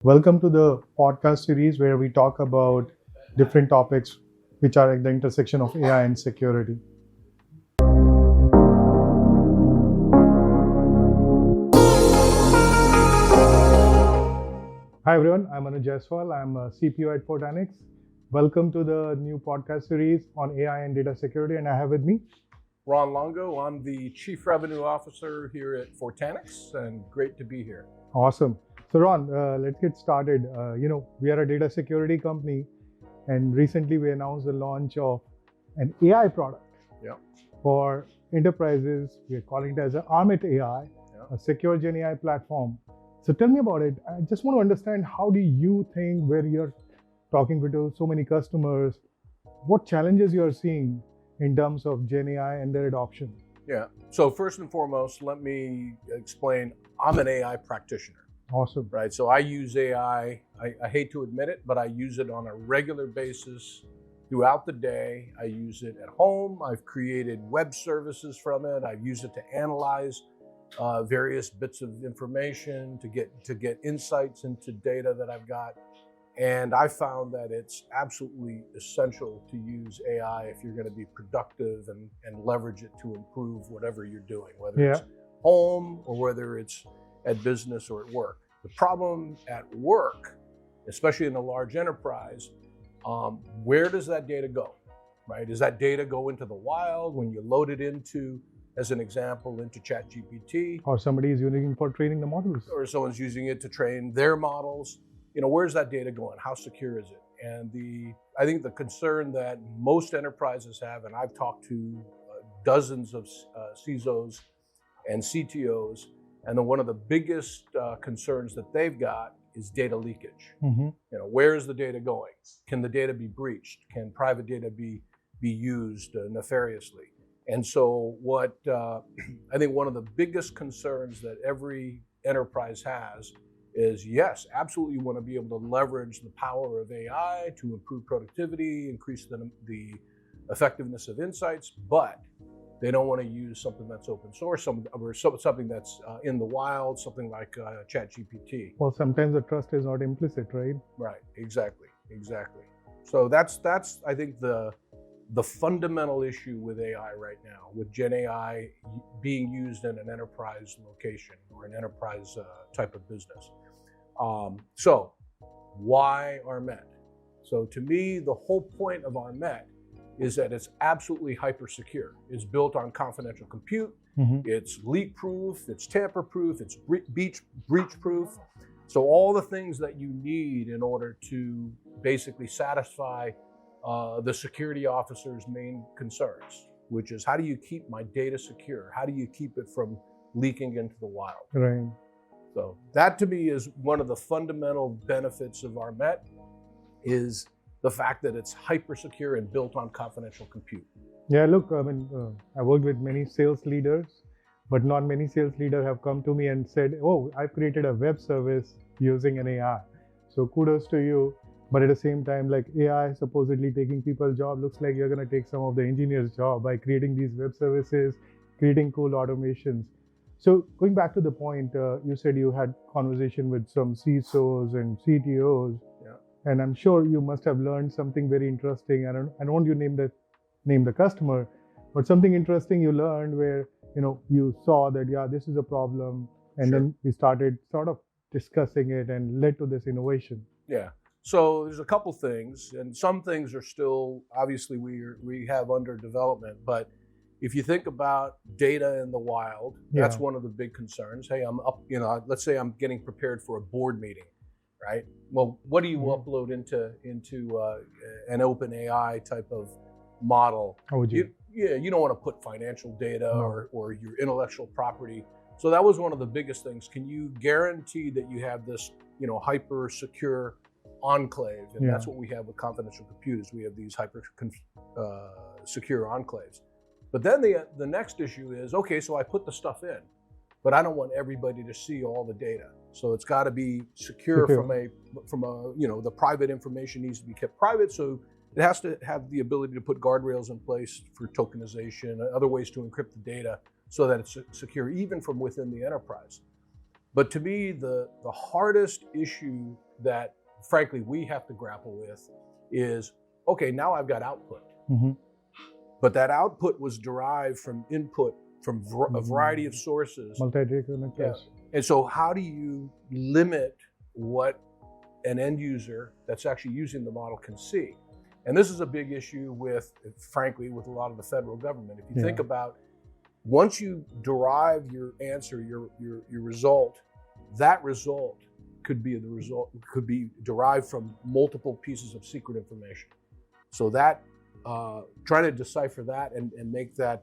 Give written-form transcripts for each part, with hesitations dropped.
Welcome to the podcast series where we talk about different topics which are at the intersection of AI and security. Hi everyone, I'm Anuj Jaiswal. I'm a CPO at Fortanix. Welcome to the new podcast series on AI and data security, and I have with me Ron Longo. I'm the Chief Revenue Officer here at Fortanix, and great to be here. Awesome. So Ron, let's get started. We are a data security company, and recently we announced the launch of an AI product Yeah. for enterprises. We are calling it as an Armet AI, Yeah. a secure Gen AI platform. So tell me about it. I just want to understand, how do you think, where you're talking to so many customers, what challenges you are seeing in terms of Gen AI and their adoption? Yeah. So first and foremost, let me explain. I'm an AI practitioner, Awesome. right? So I use AI. I hate to admit it, but I use it on a regular basis throughout the day. I use it at home. I've created web services from it. I've used it to analyze various bits of information to get insights into data that I've got. And I found that it's absolutely essential to use AI if you're going to be productive and leverage it to improve whatever you're doing, whether it's home or whether it's at business or at work. The problem at work, especially in a large enterprise, where does that data go, right? Does that data go into the wild when you load it into, as an example, into ChatGPT? Or somebody is using it for training the models. Or someone's using it to train their models? Where's that data going? How secure is it? And I think the concern that most enterprises have, and I've talked to dozens of CISOs and CTOs, and then one of the biggest concerns that they've got is data leakage. Mm-hmm. Where is the data going? Can the data be breached? Can private data be used nefariously? And so what I think one of the biggest concerns that every enterprise has is, yes, absolutely, you want to be able to leverage the power of AI to improve productivity, increase the effectiveness of insights, but they don't want to use something that's open source, or something that's in the wild, something like ChatGPT. Well, sometimes the trust is not implicit, right? Right, exactly. So that's I think the fundamental issue with AI right now, with Gen AI being used in an enterprise location or an enterprise type of business. So why Armet? So to me, the whole point of Armet is that it's absolutely hyper secure. It's built on confidential compute. Mm-hmm. It's leak proof. It's tamper proof. It's breach proof. So all the things that you need in order to basically satisfy the security officer's main concerns, which is, how do you keep my data secure? How do you keep it from leaking into the wild? Right. So that, to me, is one of the fundamental benefits of Armet, is the fact that it's hyper secure and built on confidential compute. Yeah, look, I worked with many sales leaders, but not many sales leaders have come to me and said, oh, I've created a web service using an AI. So kudos to you. But at the same time, like, AI supposedly taking people's job, looks like you're going to take some of the engineers' job by creating these web services, creating cool automations. So going back to the point, you said you had conversation with some CISOs and CTOs, and I'm sure you must have learned something very interesting. I don't want you to name the customer, but something interesting you learned where you saw that, yeah, this is a problem, and then we started sort of discussing it and led to this innovation. Yeah. So there's a couple things, and some things are still, obviously, we have under development. But if you think about data in the wild, that's one of the big concerns. Hey, I'm up, let's say I'm getting prepared for a board meeting, right? Well, what do you upload into an open AI type of model? How would you? You don't want to put financial data or your intellectual property. So that was one of the biggest things. Can you guarantee that you have this, hyper secure enclave? And that's what we have with confidential compute, is we have these hyper secure enclaves. But then the next issue is, okay, so I put the stuff in, but I don't want everybody to see all the data. So it's got to be secure from a the private information needs to be kept private. So it has to have the ability to put guardrails in place for tokenization, other ways to encrypt the data so that it's secure even from within the enterprise. But to me, the hardest issue that frankly we have to grapple with is, okay, now I've got output. Mhm. But that output was derived from input from a variety of sources. Multi-data connectors. And so how do you limit what an end user that's actually using the model can see? And this is a big issue with, frankly, with a lot of the federal government. If you think about, once you derive your answer, your result, that result could be derived from multiple pieces of secret information. So that trying to decipher that and make that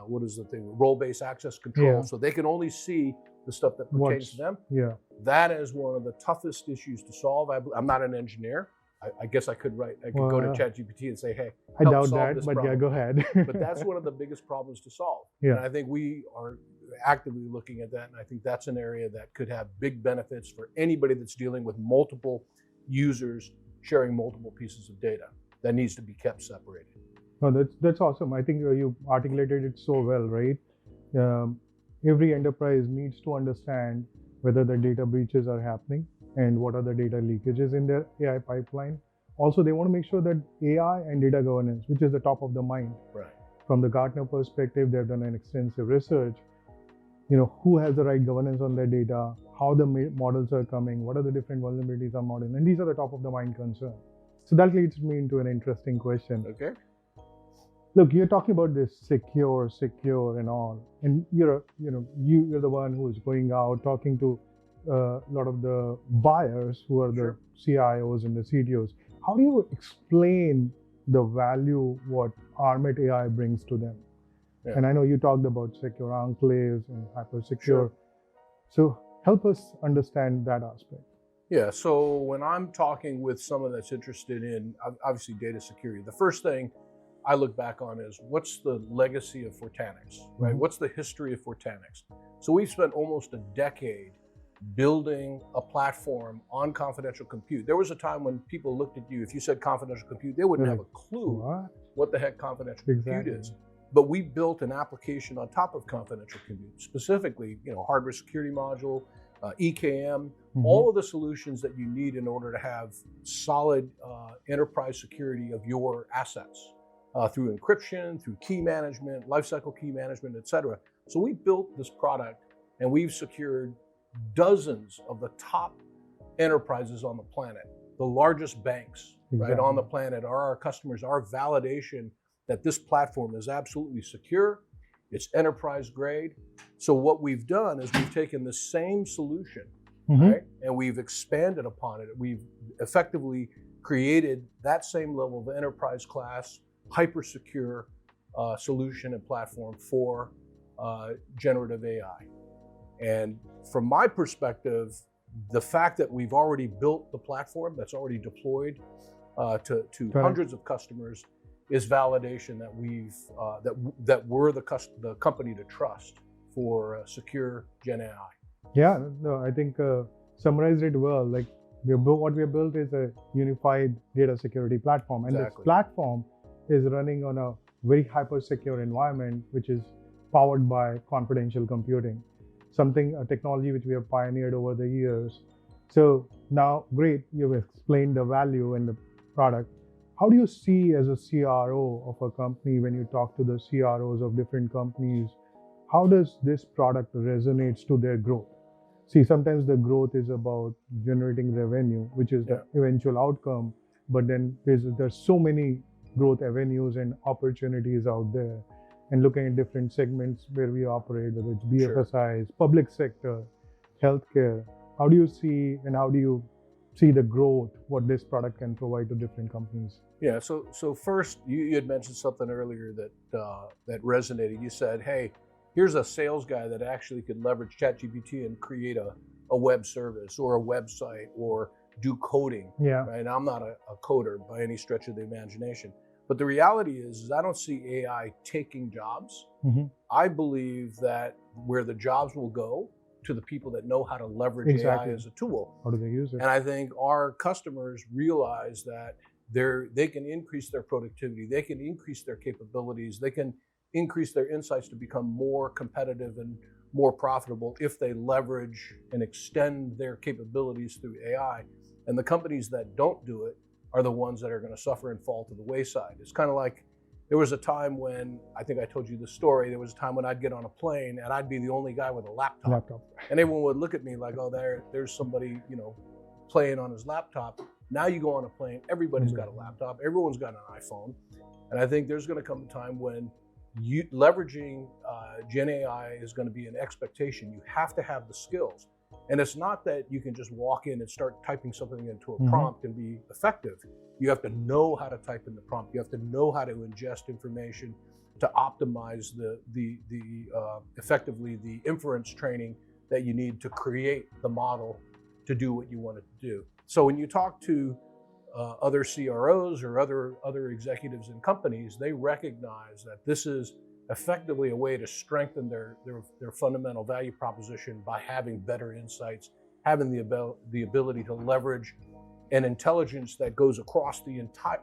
what is the thing, role-based access control, so they can only see the stuff that pertains to them. Yeah, that is one of the toughest issues to solve. I'm not an engineer. I guess I could go to ChatGPT and say, hey, I doubt solve that, this but problem. yeah, go ahead. But that's one of the biggest problems to solve. Yeah. And I think we are actively looking at that. And I think that's an area that could have big benefits for anybody that's dealing with multiple users sharing multiple pieces of data that needs to be kept separated. No, that's awesome. I think you articulated it so well, right? Every enterprise needs to understand whether the data breaches are happening and what are the data leakages in their AI pipeline. Also, they want to make sure that AI and data governance, which is the top of the mind. Right. From the Gartner perspective, they've done an extensive research. Who has the right governance on their data, how the models are coming, what are the different vulnerabilities are modeling, and these are the top of the mind concerns. So that leads me into an interesting question. Okay. Look, you're talking about this secure and all, and you're the one who is going out talking to a lot of the buyers who are the CIOs and the CTOs. How do you explain the value what Armet AI brings to them? Yeah. And I know you talked about secure enclaves and hyper secure. So help us understand that aspect. Yeah, so when I'm talking with someone that's interested in, obviously, data security, the first thing I look back on is, what's the legacy of Fortanix, right? Mm-hmm. What's the history of Fortanix? So we've spent almost a decade building a platform on confidential compute. There was a time when people looked at you, if you said confidential compute, they wouldn't have a clue what the heck confidential compute is. But we built an application on top of confidential compute, specifically, hardware security module, EKM, all of the solutions that you need in order to have solid enterprise security of your assets through encryption, through key management, lifecycle key management, et cetera. So we built this product and we've secured dozens of the top enterprises on the planet. The largest banks right on the planet are our customers. Our validation that this platform is absolutely secure, it's enterprise grade. So what we've done is we've taken the same solution, right, and we've expanded upon it. We've effectively created that same level of enterprise class, hyper secure solution and platform for generative AI. And from my perspective, the fact that we've already built the platform that's already deployed to hundreds of customers is validation that we've that we're the company to trust for secure Gen AI. Yeah, no, I think summarized it well. Like what we have built is a unified data security platform, and this platform is running on a very hyper secure environment, which is powered by confidential computing. A technology which we have pioneered over the years. So now, great, you've explained the value and the product. How do you see as a CRO of a company, when you talk to the CROs of different companies, how does this product resonate to their growth? See, sometimes the growth is about generating revenue, which is the eventual outcome, but then there's so many growth avenues and opportunities out there. And looking at different segments where we operate, whether it's BFSIs, public sector, healthcare, how do you see the growth, what this product can provide to different companies? Yeah, so first, you had mentioned something earlier that resonated. You said, hey, here's a sales guy that actually could leverage ChatGPT and create a web service or a website or do coding. Yeah. Right? And I'm not a coder by any stretch of the imagination. But the reality is I don't see AI taking jobs. I believe that where the jobs will go to the people that know how to leverage AI as a tool. How do they use it? And I think our customers realize that they can increase their productivity, they can increase their capabilities, they can increase their insights to become more competitive and more profitable if they leverage and extend their capabilities through AI. And the companies that don't do it are the ones that are going to suffer and fall to the wayside. It's kind of like, there was a time when, I think I told you the story, there was a time when I'd get on a plane and I'd be the only guy with a laptop. And everyone would look at me like, oh, there's somebody, playing on his laptop. Now you go on a plane, everybody's got a laptop, everyone's got an iPhone. And I think there's going to come a time when leveraging Gen AI is going to be an expectation. You have to have the skills. And it's not that you can just walk in and start typing something into a prompt and be effective. You have to know how to type in the prompt. You have to know how to ingest information to optimize effectively the inference training that you need to create the model to do what you want it to do. So when you talk to other CROs or other executives in companies, they recognize that this is effectively a way to strengthen their fundamental value proposition by having better insights, having the ability to leverage an intelligence that goes across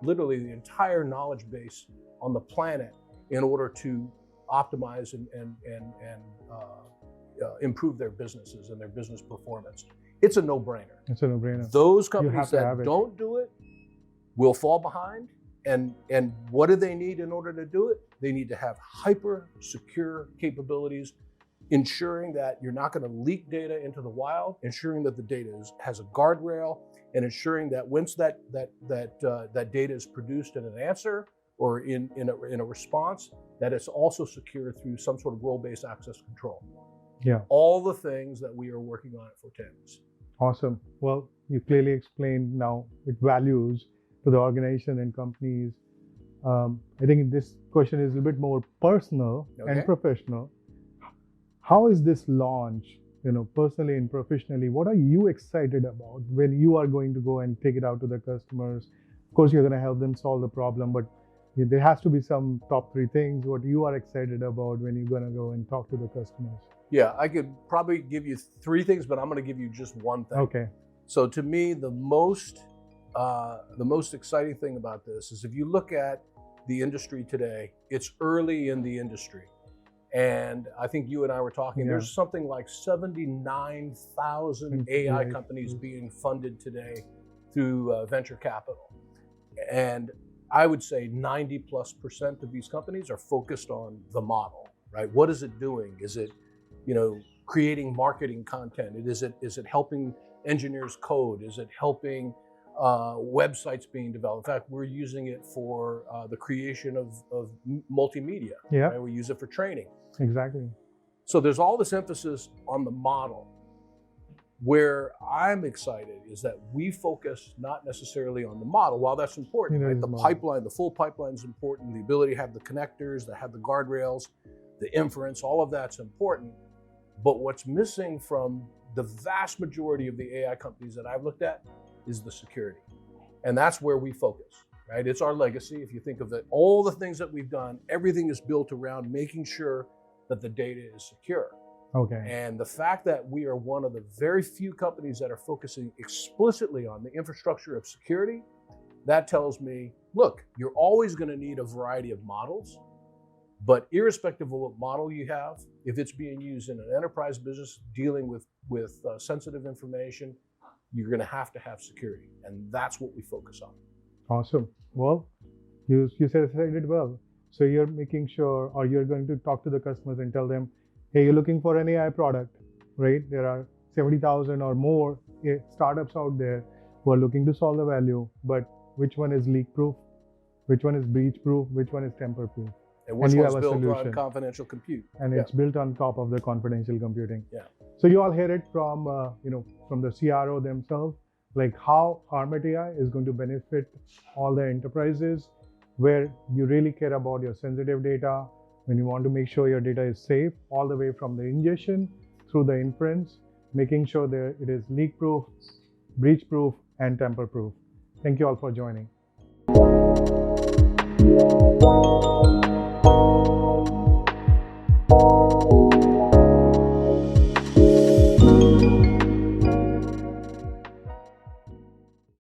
literally the entire knowledge base on the planet in order to optimize and improve their businesses and their business performance. It's a no-brainer. It's a no-brainer. Those companies that don't do it will fall behind. And what do they need in order to do it? They need to have hyper secure capabilities, ensuring that you're not going to leak data into the wild, ensuring that the data has a guardrail, and ensuring that once that data is produced in an answer or in a response, that it's also secure through some sort of role-based access control. Yeah. All the things that we are working on at Fortanix. Awesome. Well, you clearly explained now its values to the organization and companies. I think this question is a bit more personal and professional. How is this launch, personally and professionally, what are you excited about when you are going to go and take it out to the customers? Of course, you're going to help them solve the problem, but there has to be some top 3 things what you are excited about when you're going to go and talk to the customers. Yeah, I could probably give you 3 things, but I'm going to give you just one thing. Okay. So to me, the most exciting thing about this is if you look at the industry today, it's early in the industry. And I think you and I were talking, there's something like 79,000 AI companies being funded today through venture capital. And I would say 90+% of these companies are focused on the model, right? What is it doing? Is it, creating marketing content? Is it helping engineers code? Is it helping websites being developed? In fact, we're using it for the creation of multimedia. Yeah. Right? We use it for training. Exactly. So there's all this emphasis on the model. Where I'm excited is that we focus not necessarily on the model. While that's important, right? The pipeline, the full pipeline is important. The ability to have the connectors, to have the guardrails, the inference, all of that's important. But what's missing from the vast majority of the AI companies that I've looked at is the security. And that's where we focus, right? It's our legacy. If you think of it, all the things that we've done, everything is built around making sure that the data is secure. Okay. And the fact that we are one of the very few companies that are focusing explicitly on the infrastructure of security, that tells me, look, you're always going to need a variety of models, but irrespective of what model you have, if it's being used in an enterprise business dealing with sensitive information, you're going to have security. And that's what we focus on. Awesome. Well, you said it well. So you're making sure, or you're going to talk to the customers and tell them, hey, you're looking for an AI product, right? There are 70,000 or more startups out there who are looking to solve the value, but which one is leak proof? Which one is breach proof? Which one is tamper proof? And which one's built on confidential compute? And it's built on top of the confidential computing. Yeah. So you all hear it from, from the CRO themselves, like how Armet AI is going to benefit all the enterprises where you really care about your sensitive data, when you want to make sure your data is safe, all the way from the ingestion through the inference, making sure that it is leak proof, breach proof, and tamper proof. Thank you all for joining.